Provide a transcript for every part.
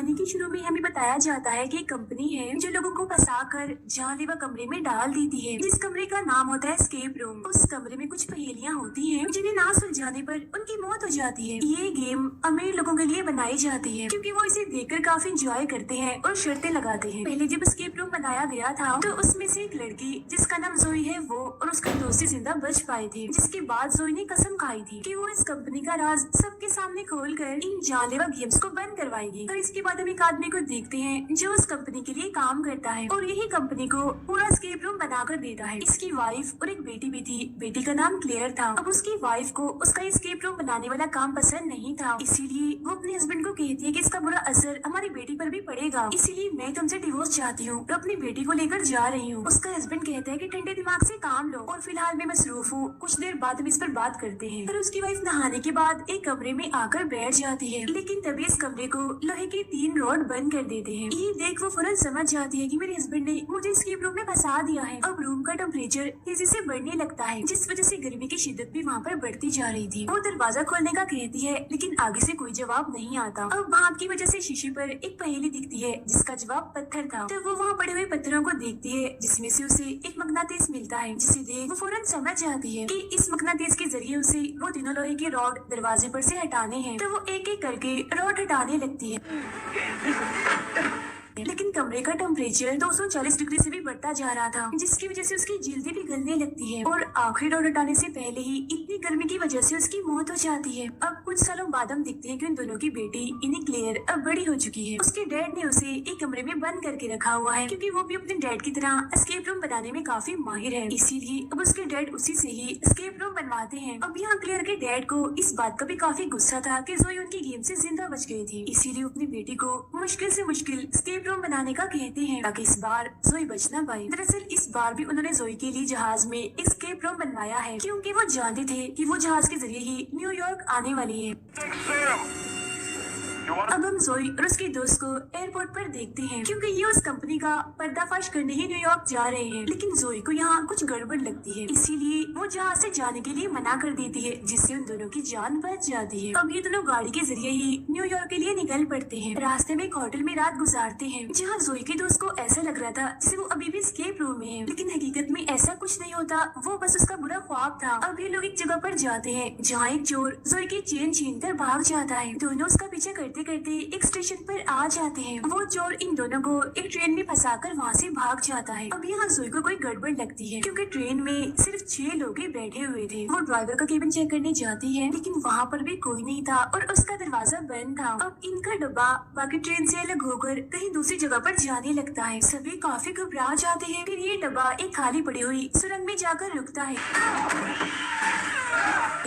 कहानी के शुरू में हमें बताया जाता है कि एक कंपनी है जो लोगों को फंसाकर जानलेवा कमरे में डाल देती है, जिस कमरे का नाम होता है एस्केप रूम। उस कमरे में कुछ पहेलियां होती हैं जिन्हें ना सुलझाने पर उनकी मौत हो जाती है। ये गेम अमीर लोगों के लिए बनाई जाती है क्योंकि वो इसे देखकर काफी इंजॉय करते हैं और शर्तें लगाते हैं। पहले जब एस्केप रूम बनाया गया था तो उसमें से एक लड़की जिसका नाम जोई है वो और उसका दोस्त जिंदा बच पाए थे, जिसके बाद जोई ने कसम खाई थी कि वो इस कंपनी का राज सबके सामने खोलकर इन जानलेवा गेम्स को बंद करवाएगी। और इसके बाद हम एक आदमी को देखते हैं जो उस कंपनी के लिए काम करता है और यही कंपनी को पूरा एस्केप रूम बनाकर देता है। इसकी वाइफ और एक बेटी भी थी। बेटी का नाम क्लेयर था। अब उसकी वाइफ को उसका एस्केप रूम बनाने वाला काम पसंद नहीं था, इसीलिए वो अपने हस्बैंड को कहती है कि इसका बुरा असर हमारी बेटी पर भी पड़ेगा, इसीलिए मैं तुमसे डिवोर्स चाहती हूँ और अपनी बेटी को लेकर जा रही हूँ। उसका हस्बैंड कहता है कि ठंडे दिमाग से काम लो और फिलहाल मैं मसरूफ हूँ, कुछ देर बाद हम इस पर बात करते हैं। फिर उसकी वाइफ नहाने के बाद एक कमरे में आकर बैठ जाती है, लेकिन तभी इस कमरे को लोहे के 3 रॉड बंद कर देते हैं। ये देख वो फौरन समझ जाती है कि मेरे हस्बैंड ने मुझे एस्केप रूम में फंसा दिया है। अब रूम का टेम्परेचर तेजी से बढ़ने लगता है, जिस वजह से गर्मी की शिद्दत भी वहाँ पर बढ़ती जा रही थी। वो दरवाजा खोलने का कहती है, लेकिन आगे से कोई जवाब नहीं आता। अब भाप की वजह से शीशे पर एक पहेली दिखती है जिसका जवाब पत्थर था। तो वो वहाँ पड़े हुए पत्थरों को देखती है जिसमें से उसे एक मकनातीस मिलता है, जिसे देख वो फौरन समझ जाती है कि इस मकनातीस के जरिए उसे वो तीनों लोहे के रॉड दरवाजे पर से हटाने हैं। तो वो एक एक करके रॉड हटाने लगती है, लेकिन कमरे का टेम्परेचर 240 डिग्री से भी बढ़ता जा रहा था, जिसकी वजह से उसकी जल्दी पिघलने लगती है और आखिरी रॉड हटाने से पहले ही इतनी गर्मी की वजह से उसकी मौत हो जाती है। अब कुछ सालों बाद हम देखते हैं कि उन दोनों की बेटी इन्हें क्लेयर अब बड़ी हो चुकी है। उसके डैड ने उसे एक कमरे में बंद करके रखा हुआ है क्योंकि वो भी अपने डैड की तरह एस्केप रूम बनाने में काफी माहिर है, इसीलिए अब उसके डैड उसी से ही एस्केप रूम बनवाते हैं। अब यहाँ क्लेयर के डैड को इस बात का भी काफी गुस्सा था कि जोई उनकी गेम से जिंदा बच गई थी, इसीलिए अपनी बेटी को मुश्किल से मुश्किल एस्केप रूम बनाने का कहते हैं ताकि इस बार जोई बच ना पाए। दरअसल इस बार भी उन्होंने जोई के लिए जहाज में एस्केप रूम बनवाया है क्योंकि वो जानते थे कि वो जहाज के जरिए ही न्यूयॉर्क आने वाली है। अब हम जोई और उसके दोस्त को एयरपोर्ट पर देखते हैं क्योंकि ये उस कंपनी का पर्दाफाश करने ही न्यूयॉर्क जा रहे हैं, लेकिन जोई को यहाँ कुछ गड़बड़ लगती है, इसीलिए वो जहाज से जाने के लिए मना कर देती है, जिससे उन दोनों की जान बच जाती है। अब ये दोनों गाड़ी के जरिए ही न्यूयॉर्क के लिए निकल पड़ते हैं। रास्ते में एक होटल में रात गुजारते हैं जहाँ जोई के दोस्त को ऐसा लग रहा था जैसे वो अभी भी एस्केप रूम में है, लेकिन हकीकत में ऐसा कुछ नहीं होता, वो बस उसका बुरा ख्वाब था। अब ये लोग एक जगह पर जाते हैं जहाँ एक चोर जोई की चेन छीन कर भाग जाता है। दोनों उसका पीछा करते करते एक स्टेशन पर आ जाते हैं। वो चोर इन दोनों को एक ट्रेन में फंसाकर वहाँ से भाग जाता है। अब यहाँ जोई को कोई गड़बड़ लगती है क्योंकि ट्रेन में सिर्फ 6 लोग ही बैठे हुए थे। वो ड्राइवर का केबिन चेक करने जाती है, लेकिन वहाँ पर भी कोई नहीं था और उसका दरवाजा बंद था। अब इनका डब्बा बाकी ट्रेन से अलग होकर कहीं दूसरी जगह पर जाने लगता है। सभी काफी घबरा जाते हैं। फिर ये डब्बा एक खाली पड़ी हुई सुरंग में जाकर रुकता है।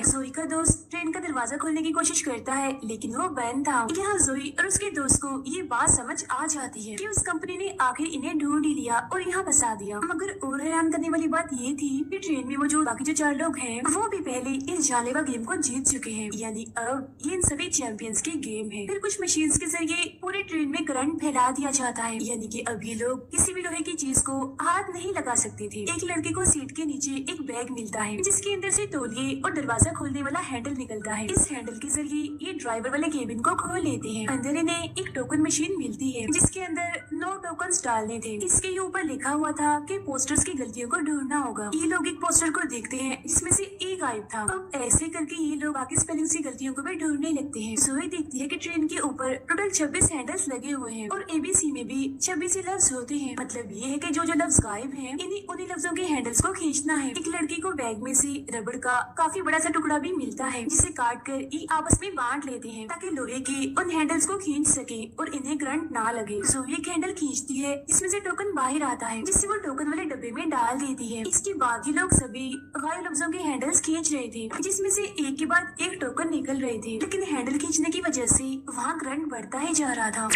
जोई का दोस्त ट्रेन का दरवाजा खोलने की कोशिश करता है, लेकिन वो बंद था। यहाँ जोई और उसके दोस्त को ये बात समझ आ जाती है कि उस कंपनी ने आखिर इन्हें ढूंढ ही लिया और यहाँ फंसा दिया। मगर और हैरान करने वाली बात ये थी कि ट्रेन में मौजूद बाकी जो 4 लोग हैं वो भी पहले इस जानलेवा गेम को जीत चुके हैं, यानी अब ये इन सभी चैंपियंस की गेम है। फिर कुछ मशीन के जरिए पूरे ट्रेन में करंट फैला दिया जाता है, यानी कि अब ये लोग किसी भी लोहे की चीज को हाथ नहीं लगा सकते थे। एक लड़के को सीट के नीचे एक बैग मिलता है जिसके अंदर से तौलिए और दरवाजा खोलने वाला हैंडल निकलता है। इस हैंडल के जरिए ये ड्राइवर वाले केबिन को खोल लेते हैं। अंदर इन्हें एक टोकन मशीन मिलती है जिसके अंदर 9 टोकन्स डालने थे। इसके ऊपर लिखा हुआ था कि पोस्टर्स की गलतियों को ढूंढना होगा। ये लोग एक पोस्टर को देखते हैं जिसमें से एक गायब था। अब ऐसे करके ये लोग बाकी स्पेलिंग की गलतियों को भी ढूंढने लगते हैं। जोई देखती है कि ट्रेन के ऊपर टोटल 26 हैंडल्स लगे हुए हैं और ABC में भी 26 लफ्ज होते हैं। मतलब ये है कि जो जो लफ्ज गायब हैं इन्हीं उन्हीं लफ्जों के हैंडल्स को खींचना है। एक लड़की को बैग में से रबड़ का काफी बड़ा सा टुकड़ा भी मिलता है जिसे काट कर ये आपस में बांट लेते हैं ताकि लोहे के उन हैंडल्स को खींच सके और इन्हें करंट ना लगे। जोई एक हैंडल खींचती है जिसमें से टोकन बाहर आता है, जिससे वो टोकन वाले डब्बे में डाल देती है। इसके बाद ये लोग सभी गायब लफ्जों के हैंडल्स खींच रहे थे, जिसमें से एक के बाद एक टोकन निकल रहे थे, लेकिन हैंडल खींचने की वजह से वहाँ करंट बढ़ता ही जा रहा था।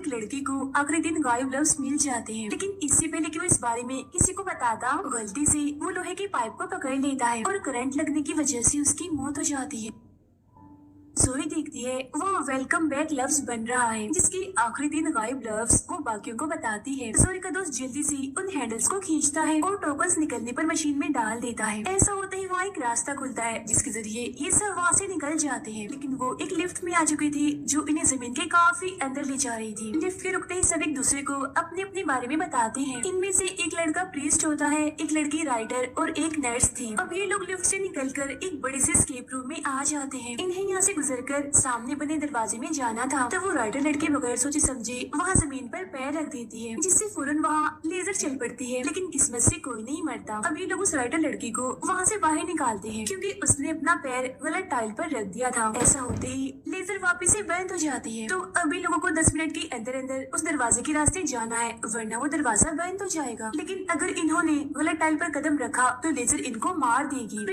लड़की को आखिरी दिन गायब लफ्ज मिल जाते हैं, लेकिन इससे पहले कि वो इस बारे में किसी को बताता, गलती से वो लोहे के पाइप को पकड़ लेता है और करंट लगने की वजह से उसकी मौत हो जाती है। जोई देखती है वो वेलकम बैक लफ्ज बन रहा है, जिसकी आखिरी 3 गायब लफ्ज वो बाकियों को बताती है। जोई का दोस्त जल्दी से उन हैंडल्स को खींचता है और टोकन्स निकलने पर मशीन में डाल देता है। ऐसा होते ही वहाँ एक रास्ता खुलता है जिसके जरिए ये सब वहाँ से निकल जाते हैं, लेकिन वो एक लिफ्ट में आ चुके थे जो इन्हें जमीन के काफी अंदर ले जा रही थी। लिफ्ट के रुकते ही सब एक दूसरे को अपने अपने बारे में बताते हैं। इनमें से एक लड़का प्रीस्ट होता है, एक लड़की राइटर और एक नर्स थी। अब ये लोग लिफ्ट से निकलकर एक बड़े से एस्केप रूम में आ जाते हैं। इन्हें यहाँ से गुजरकर सामने बने दरवाजे में जाना था, तो वो राइटर लड़की बगैर सोचे समझे वहाँ जमीन पर पैर रख देती है, जिससे फौरन वहाँ लेजर चल पड़ती है, लेकिन किस्मत से कोई नहीं मरता। अब ये लोग उस राइटर लड़की को वहाँ से बाहर निकालते हैं क्योंकि उसने अपना पैर गलत टाइल पर रख दिया था। ऐसा होते ही लेजर वापस से बंद हो जाती है। तो अभी लोगों को 10 मिनट के अंदर अंदर उस दरवाजे के रास्ते जाना है, वरना वो दरवाजा बंद हो जाएगा। लेकिन अगर इन्होंने गलत टाइल पर कदम रखा तो लेजर इनको मार देगी।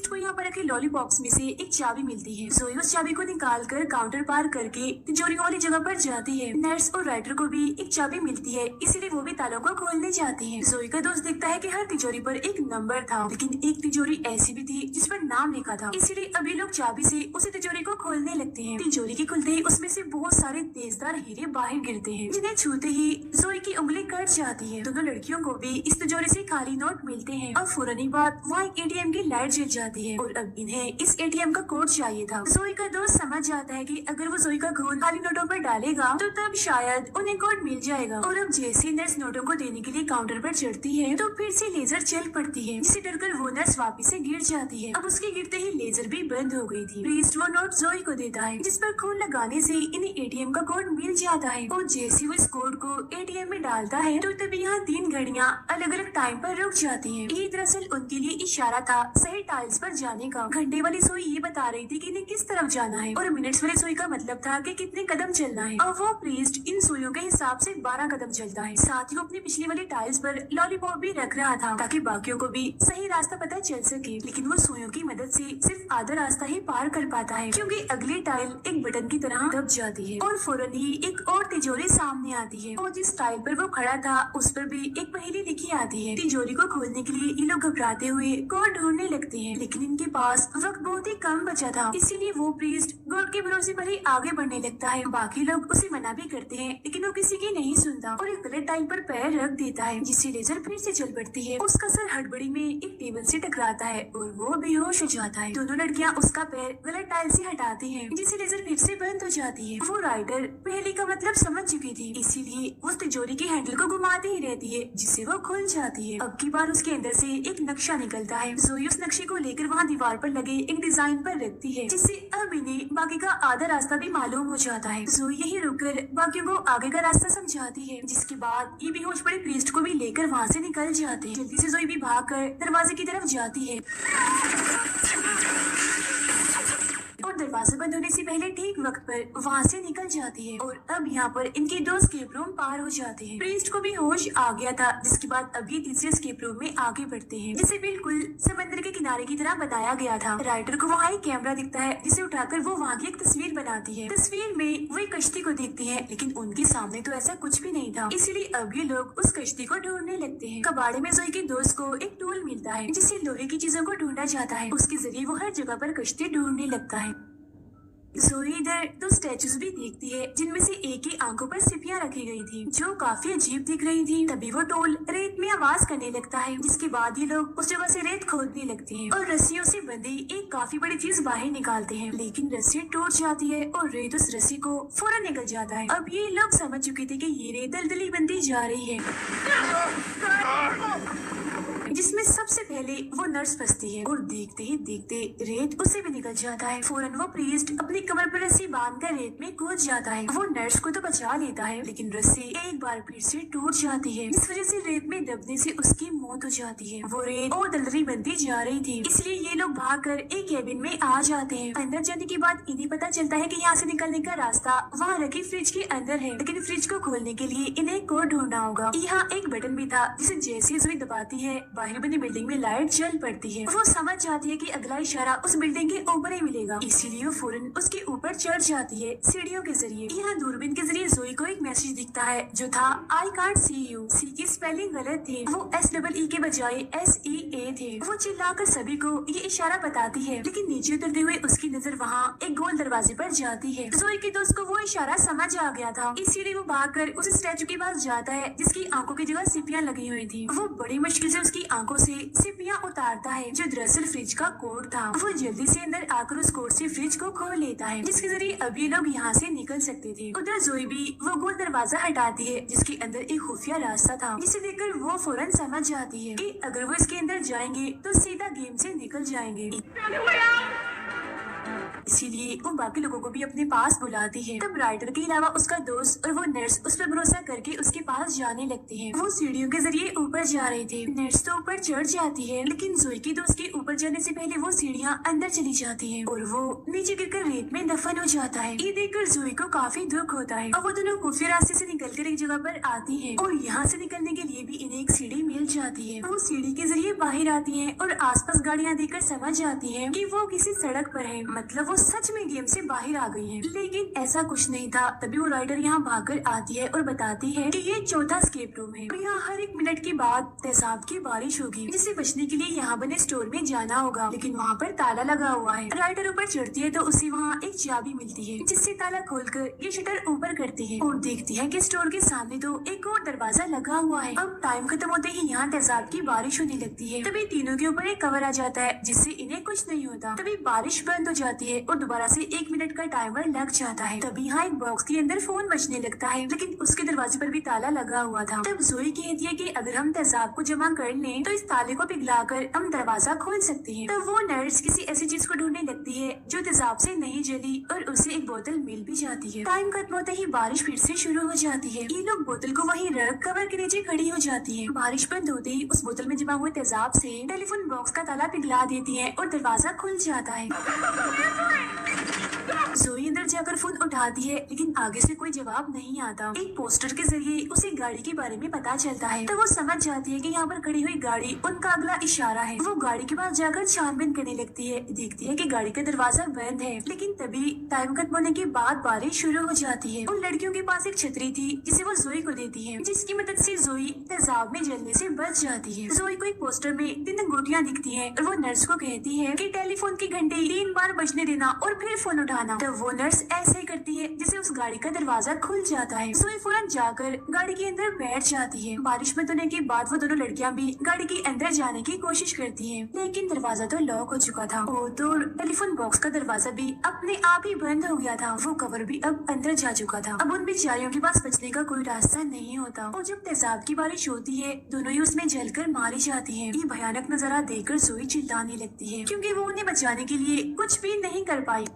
को यहाँ पर रखे लॉलीपॉप्स में से एक चाबी मिलती है। जोई उस चाबी को निकालकर काउंटर पार करके तिजोरियों वाली जगह पर जाती है। नर्स और राइटर को भी एक चाबी मिलती है, इसीलिए वो भी तालों को खोलने जाते हैं। जोई का दोस्त देखता है कि हर तिजोरी पर एक नंबर था, लेकिन एक तिजोरी ऐसी भी थी जिस पर नाम लिखा था, इसीलिए अभी लोग चाबी से उसी तिजोरी को खोलने लगते हैं। तिजोरी के खुलते ही उसमें से बहुत सारे तेजदार हीरे बाहर गिरते हैं, जिन्हें छूते ही जोई की उंगली कट जाती है। दोनों लड़कियों को भी इस तिजोरी से खाली नोट मिलते हैं और फौरन ही बाद वहाँ एक एटीएम की लाइट जल जाती है और अब इन्हें इस एटीएम का कोड चाहिए था। जोई का दोस्त समझ जाता है कि अगर वो जोई का खून खाली नोटों पर डालेगा तो तब शायद उन्हें कोड मिल जाएगा। और अब जैसे नर्स नोटों को देने के लिए काउंटर पर चढ़ती है तो फिर से लेजर चल पड़ती है, जिसे डरकर वो नर्स वापस से गिर जाती है। अब उसके गिरते ही लेजर भी बंद हो गई थी। प्रीस्ट वो नोट जोई को देता है, जिस पर खून लगाने से इन्हें एटीएम का कोड मिल जाता है। और जैसे वो इस कोड को एटीएम में डालता है तो तभी यहाँ 3 घड़ियाँ अलग अलग टाइम पर रुक जाती है। ये दरअसल उनके लिए इशारा था सही टाइल्स पर जाने का। घंटे वाली सुई ये बता रही थी कि इन्हें किस तरफ जाना है और मिनट्स वाली सुई का मतलब था कि कितने कदम चलना है। और वो प्रीस्ट इन सुइयों के हिसाब से 12 कदम चलता है। साथ ही वो अपनी पिछली वाली टाइल्स पर लॉलीपॉप भी रख रहा था ताकि बाकियों को भी सही रास्ता पता चल सके, लेकिन वो सुइयों की मदद से सिर्फ आधा रास्ता ही पार कर पाता है क्योंकि अगली टाइल एक बटन की तरह दब जाती है और फौरन ही एक और तिजोरी सामने आती है और जिस टाइल पर वो खड़ा था उस पर भी एक पहेली लिखी आती है। तिजोरी को खोलने के लिए ये लोग घबराते हुए कोड ढूंढने लगते हैं, लेकिन इनके पास वक्त बहुत ही कम बचा था, इसीलिए वो प्रीस्ट गॉड के भरोसे पर ही आगे बढ़ने लगता है। बाकी लोग उसे मना भी करते हैं, लेकिन वो किसी की नहीं सुनता और एक गलत टाइल पर पैर रख देता है, जिससे लेजर फिर से चल पड़ती है। उसका सर हड़बड़ी में एक टेबल से टकराता है और वो बेहोश हो जाता है। दोनों लड़कियां उसका पैर गलत टाइल से हटाती हैं, जिससे लेजर फिर से बंद हो जाती है। वो राइटर पहले का मतलब समझ चुकी थी, इसीलिए उस तिजोरी की हैंडल को घुमाती ही रहती है, जिससे वो खुल जाती है। अब की बार उसके अंदर से एक नक्शा निकलता है। जोई उस नक्शे को लेकर वहाँ दीवार पर लगे एक डिजाइन पर रखती है, जिससे अब इन्हें बाकी का आधा रास्ता भी मालूम हो जाता है। जोई यही रुककर बाकियों को आगे का रास्ता समझाती है, जिसके बाद ये बेहोश पड़े प्रीस्ट को भी लेकर वहाँ से निकल जाते हैं। जल्दी से जोई भी भागकर दरवाजे की तरफ जाती है और दरवाजा बंद होने से पहले ठीक वक्त पर वहाँ से निकल जाती है। और अब यहाँ पर इनके 2 स्केप रूम पार हो जाते हैं। प्रीस्ट को भी होश आ गया था, जिसके बाद अब ये तीसरे स्केप रूम में आगे बढ़ते हैं, जिसे बिल्कुल समंदर के किनारे की तरह बनाया गया था। राइटर को वहाँ एक कैमरा दिखता है, जिसे उठाकर वो वहाँ की एक तस्वीर बनाती है। तस्वीर में वो एक कश्ती को देखती है, लेकिन उनके सामने तो ऐसा कुछ भी नहीं था, इसीलिए अब ये लोग उस कश्ती को ढूंढने लगते हैं। कबाड़े में जोई के दोस्त को एक टूल मिलता है, जिससे लोहे की चीजों को ढूंढा जाता है। उसके जरिए वो हर जगह पर कश्ती ढूंढने लगता है। जोई इधर 2 स्टैचूज भी देखती है, जिनमें से एक की आंखों पर सिपियां रखी गई थी, जो काफी अजीब दिख रही थी। तभी वो टोल रेत में आवाज करने लगता है, जिसके बाद ये लोग उस जगह से रेत खोदने लगते हैं और रस्सियों से बंधी एक काफी बड़ी चीज बाहर निकालते हैं, लेकिन रस्सी टूट जाती है और रेत उस रस्सी को फौरन निकल जाता है। अब ये लोग समझ चुके थे कि ये रेत दलदली बनती जा रही है, जिसमें सबसे पहले वो नर्स फंसती है और देखते ही देखते रेत उसे भी निकल जाता है। फौरन वो प्रीस्ट अपनी कमर पर रस्सी बांधकर रेत में कूद जाता है। वो नर्स को तो बचा लेता है, लेकिन रस्सी एक बार फिर से टूट जाती है, जिस वजह से रेत में दबने से उसकी मौत हो जाती है। वो रेत और दलदली बनती जा रही थी, इसलिए ये लोग भागकर एक केबिन में आ जाते हैं। अंदर जाने के बाद इन्हें पता चलता है कि यहाँ से निकलने का रास्ता वहाँ रखी फ्रिज के अंदर है, लेकिन फ्रिज को खोलने के लिए इन्हें कोड ढूंढना होगा। यहाँ एक बटन भी था, जिसे जैसे जोई दबाती है बाहर बनी बिल्डिंग में लाइट जल पड़ती है। वो समझ जाती है कि अगला इशारा उस बिल्डिंग के ऊपर ही मिलेगा, इसीलिए वो फौरन उसके ऊपर चढ़ जाती है सीढ़ियों के जरिए। यहाँ दूरबीन के जरिए जोई को एक मैसेज दिखता है जो था आई कांट सी यू। सी की स्पेलिंग गलत थी, वो SEE के बजाय SEA थे। वो चिल्लाकर सभी को ये इशारा बताती है, लेकिन नीचे उतरते हुए उसकी नजर वहाँ एक गोल दरवाजे पर जाती है। जोई के दोस्त को वो इशारा समझ आ गया था, इसीलिए वो भागकर उस स्टैचू के पास जाता है जिसकी आंखों की जगह सिपियां लगी हुई थी। वो बड़ी मुश्किल से उसकी आंखों से सिपियां उतारता है जो दरअसल फ्रिज का कोड था। वो जल्दी से अंदर आकर उस कोड से फ्रिज को खोल लेता है जिसके जरिए अब ये लोग यहाँ से निकल सकते थे। उधर जोई भी वो गोल दरवाजा हटाती है जिसके अंदर एक खुफिया रास्ता था, जिसे देखकर वो फौरन समझ जाती है कि अगर वो इसके अंदर जाएंगे तो सीधा गेम से निकल जाएंगे। इसीलिए वो बाकी लोगों को भी अपने पास बुलाती है। तब राइटर के अलावा उसका दोस्त और वो नर्स उस पर भरोसा करके उसके पास जाने लगते हैं। वो सीढ़ियों के जरिए ऊपर जा रहे थे। नर्स तो ऊपर चढ़ जाती है, लेकिन जोई के दोस्त के ऊपर जाने से पहले वो सीढ़ियाँ अंदर चली जाती है और वो नीचे गिरकर रेत में दफन हो जाता है। ये देखकर जोई को काफी दुख होता है और वो दोनों खुफिया रास्ते से निकलकर एक जगह पर आती है और यहाँ से निकलने के लिए भी इन्हें एक सीढ़ी मिल जाती है। वो सीढ़ी के जरिए बाहर आती है और आसपास गाड़ियाँ देखकर समझ जाती है कि वो किसी सड़क पर है, मतलब वो सच में गेम से बाहर आ गई है। लेकिन ऐसा कुछ नहीं था। तभी वो राइडर यहाँ भागकर आती है और बताती है कि ये चौथा स्केप रूम है और यहाँ हर एक मिनट के बाद तेजाब की बारिश होगी, जिसे बचने के लिए यहाँ बने स्टोर में जाना होगा, लेकिन वहाँ पर ताला लगा हुआ है। राइडर ऊपर चढ़ती है तो उसे वहाँ एक चाबी मिलती है जिससे ताला खोलकर ये शटर ऊपर करती है और देखती है कि स्टोर के सामने तो एक और दरवाजा लगा हुआ है। अब टाइम खत्म होते ही यहाँ तेजाब की बारिश होने लगती है। तभी तीनों के ऊपर एक कवर आ जाता है जिससे इन्हें कुछ नहीं होता। तभी बारिश बंद हो जाती है और दोबारा से 1 मिनट का टाइमर लग जाता है। तभी यहाँ एक बॉक्स के अंदर फोन बजने लगता है, लेकिन उसके दरवाजे पर भी ताला लगा हुआ था। तब जोई कहती है कि अगर हम तेजाब को जमा कर लें तो इस ताले को पिघलाकर हम दरवाजा खोल सकते हैं। तब वो नर्स किसी ऐसी चीज को ढूंढने लगती है जो तेजाब से नहीं जली और उसे एक बोतल मिल भी जाती है। टाइम खत्म होते ही बारिश फिर से शुरू हो जाती है। ये लोग बोतल को वहीं रख कवर के नीचे खड़ी हो जाती है। बारिश बंद होते ही उस बोतल में जमा हुए तेजाब से टेलीफोन बॉक्स का ताला पिघला देती है और दरवाजा खुल जाता है। जोई अंदर जाकर फोन उठाती है, लेकिन आगे से कोई जवाब नहीं आता। एक पोस्टर के जरिए उसे गाड़ी के बारे में पता चलता है तो वो समझ जाती है कि यहाँ पर खड़ी हुई गाड़ी उनका अगला इशारा है। वो गाड़ी के पास जाकर छानबीन करने लगती है। देखती है कि गाड़ी का दरवाजा बंद है, लेकिन तभी टाइम खत्म होने के बाद बारिश शुरू हो जाती है। उन लड़कियों के पास एक छतरी थी जिसे वो जोई को देती है, जिसकी मदद से जोई तेजाब में जलने से बच जाती है। जोई को एक पोस्टर में 3 अंगूठियाँ दिखती है और वो नर्स को कहती है कि टेलीफोन की घंटी 3 बार बजने देना और फिर फोन उठाना। तब वो नर्स ऐसे ही करती है जिससे उस गाड़ी का दरवाजा खुल जाता है। जोई फौरन जाकर गाड़ी के अंदर बैठ जाती है। बारिश बंद होने के बाद वो दोनों लड़कियां भी गाड़ी के अंदर जाने की कोशिश करती हैं, लेकिन दरवाजा तो लॉक हो चुका था और तो टेलीफोन बॉक्स का दरवाजा भी अपने आप ही बंद हो गया था। वो कवर भी अब अंदर जा चुका था। अब उन बेचारियों के पास बचने का कोई रास्ता नहीं होता और जब तेजाब की बारिश होती है दोनों ही उसमें जलकर मारी जाती है। ये भयानक नजारा देखकर जोई चिल्लाने लगती है क्योंकि वो उन्हें बचाने के लिए कुछ भी नहीं कर पाई।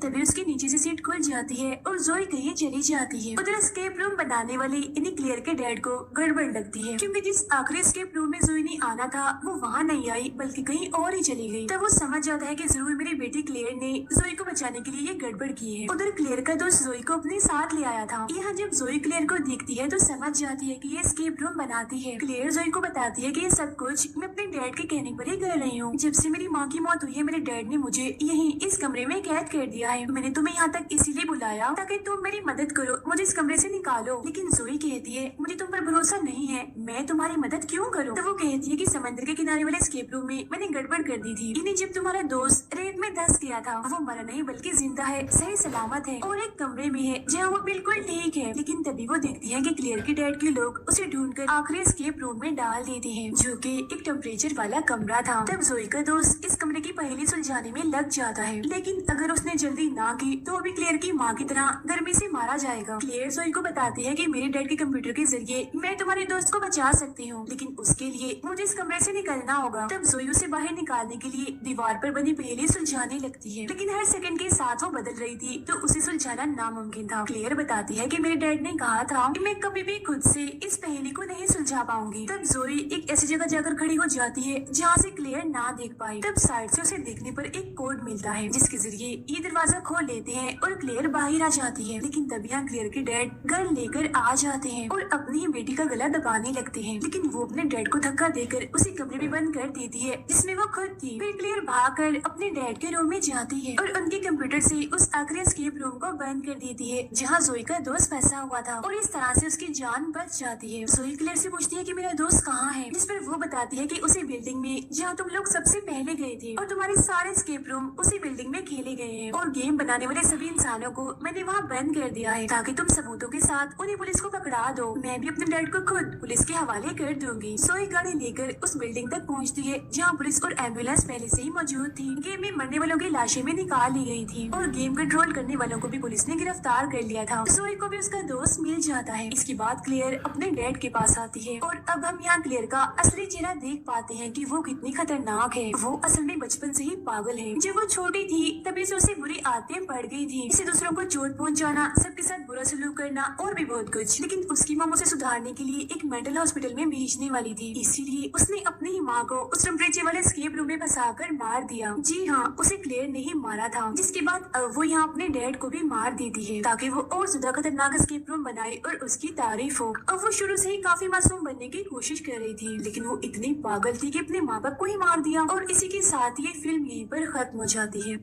तभी उसके नीचे से सीट खुल जाती है और जोई कहीं चली जाती है। उधर एस्केप रूम बनाने वाली इन्हीं क्लेयर के डैड को गड़बड़ लगती है क्योंकि जिस आखिरी एस्केप रूम में जोई ने आना था वो वहाँ नहीं आई बल्कि कहीं और ही चली गई। तब वो समझ जाता है कि जरूर मेरी बेटी क्लेयर ने जोई को बचाने के लिए ये गड़बड़ की है। उधर क्लेयर का दोस्त जोई को अपने साथ ले आया था। यहाँ जब जोई क्लेयर को देखती है तो समझ जाती है कि ये एस्केप रूम बनाती है। क्लेयर जोई को बताती है कि ये सब कुछ मैं अपने डैड के कहने पर ही कर रही हूँ। जब से मेरी माँ की मौत हुई है मेरे डैड ने मुझे यही इस कमरे में कैद कर दिया है। मैंने तुम्हें यहाँ तक इसीलिए बुलाया ताकि तुम मेरी मदद करो, मुझे इस कमरे से निकालो। लेकिन जोई कहती है मुझे तुम पर भरोसा नहीं है, मैं तुम्हारी मदद क्यों करूँ। तो वो कहती है कि समंदर के किनारे वाले एस्केप रूम में मैंने गड़बड़ कर दी थी। इन्हें जब तुम्हारा दोस्त रेत में धंस गया था वो मरा नहीं बल्कि जिंदा है, सही सलामत है और एक कमरे में है जहाँ वो बिल्कुल ठीक है। लेकिन तभी वो देखती है कि क्लियर के डैड के लोग उसे ढूंढकर आखिरी एस्केप रूम में डाल देते हैं जो कि एक टेम्परेचर वाला कमरा था। तब जोई का दोस्त इस कमरे की पहेली सुलझाने में लग जाता है, लेकिन अगर उसने जल्दी ना की तो भी क्लियर की माँ की तरह गर्मी से मारा जाएगा। क्लियर जोई को बताती है कि मेरे डैड के कंप्यूटर के जरिए मैं तुम्हारे दोस्त को बचा सकती हूँ, लेकिन उसके लिए मुझे इस कमरे से निकलना होगा। तब जोई उसे बाहर निकालने के लिए दीवार पर बनी पहेली सुलझाने लगती है, लेकिन हर सेकंड के साथ वो बदल रही थी तो उसे सुलझाना नामुमकिन था। क्लियर बताती है कि मेरे डैड ने कहा था कि मैं कभी भी खुद से इस पहेली को नहीं सुलझा पाऊंगी। तब जोई एक ऐसी जगह जाकर खड़ी हो जाती है जहाँ से क्लियर ना देख पाए। तब साइड से उसे देखने पर एक कोड मिलता है जिसके जरिए ये दरवाजा दरवाजा खोल लेते हैं और क्लेयर बाहर आ जाती है। लेकिन तब यहाँ क्लेयर के डैड गन लेकर आ जाते हैं और अपनी ही बेटी का गला दबाने लगते हैं। लेकिन वो अपने डैड को धक्का देकर उसे कमरे में बंद कर देती है जिसमें वो खुद थी। फिर क्लेयर भागकर अपने डैड के रूम में जाती है और उनके कंप्यूटर से उस आखिरी एस्केप रूम को बंद कर देती है जहाँ जोई का दोस्त फंसा हुआ था और इस तरह से उसकी जान बच जाती है। जोई क्लेयर से पूछती है कि मेरा दोस्त कहाँ है, जिस पर वो बताती है कि उसी बिल्डिंग में जहाँ तुम लोग सबसे पहले गए थे और तुम्हारे सारे एस्केप रूम उसी बिल्डिंग में खेले गए हैं और गेम बनाने वाले सभी इंसानों को मैंने वहाँ बंद कर दिया है ताकि तुम सबूतों के साथ उन्हें पुलिस को पकड़ा दो। मैं भी अपने डैड को खुद पुलिस के हवाले कर दूंगी। जोई गाड़ी लेकर उस बिल्डिंग तक पहुँचती है जहाँ पुलिस और एम्बुलेंस पहले से ही मौजूद थी। गेम में मरने वालों की लाशें भी निकाल ली गई थी और गेम कंट्रोल करने वालों को भी पुलिस ने गिरफ्तार कर लिया था। जोई को भी उसका दोस्त मिल जाता है। इसके बाद क्लेयर अपने डैड के पास आती है और अब हम यहाँ क्लेयर का असली चेहरा देख पाते हैं कि वो कितनी खतरनाक है। वो असल में बचपन से ही पागल है। जब वो छोटी थी तभी से उसे बुरी आदतें पड़ गई थी, इसे दूसरों को चोट पहुंचाना, सबके साथ बुरा सलूक करना और भी बहुत कुछ। लेकिन उसकी माँ उसे सुधारने के लिए एक मेंटल हॉस्पिटल में भेजने वाली थी, इसीलिए उसने अपनी ही माँ को उस टेम्परेचर वाले एस्केप रूम में फंसाकर मार दिया। जी हाँ, उसे क्लेयर ने ही मारा था। जिसके बाद अब वो यहाँ अपने डैड को भी मार देती है ताकि वो और ज्यादा खतरनाक एस्केप रूम बनाए और उसकी तारीफ हो। अब वो शुरू से ही काफी मासूम बनने की कोशिश कर रही थी, लेकिन वो इतनी पागल थी कि अपने माँ बाप को ही मार दिया। और इसी के साथ ये फिल्म यहीं पर खत्म हो जाती है।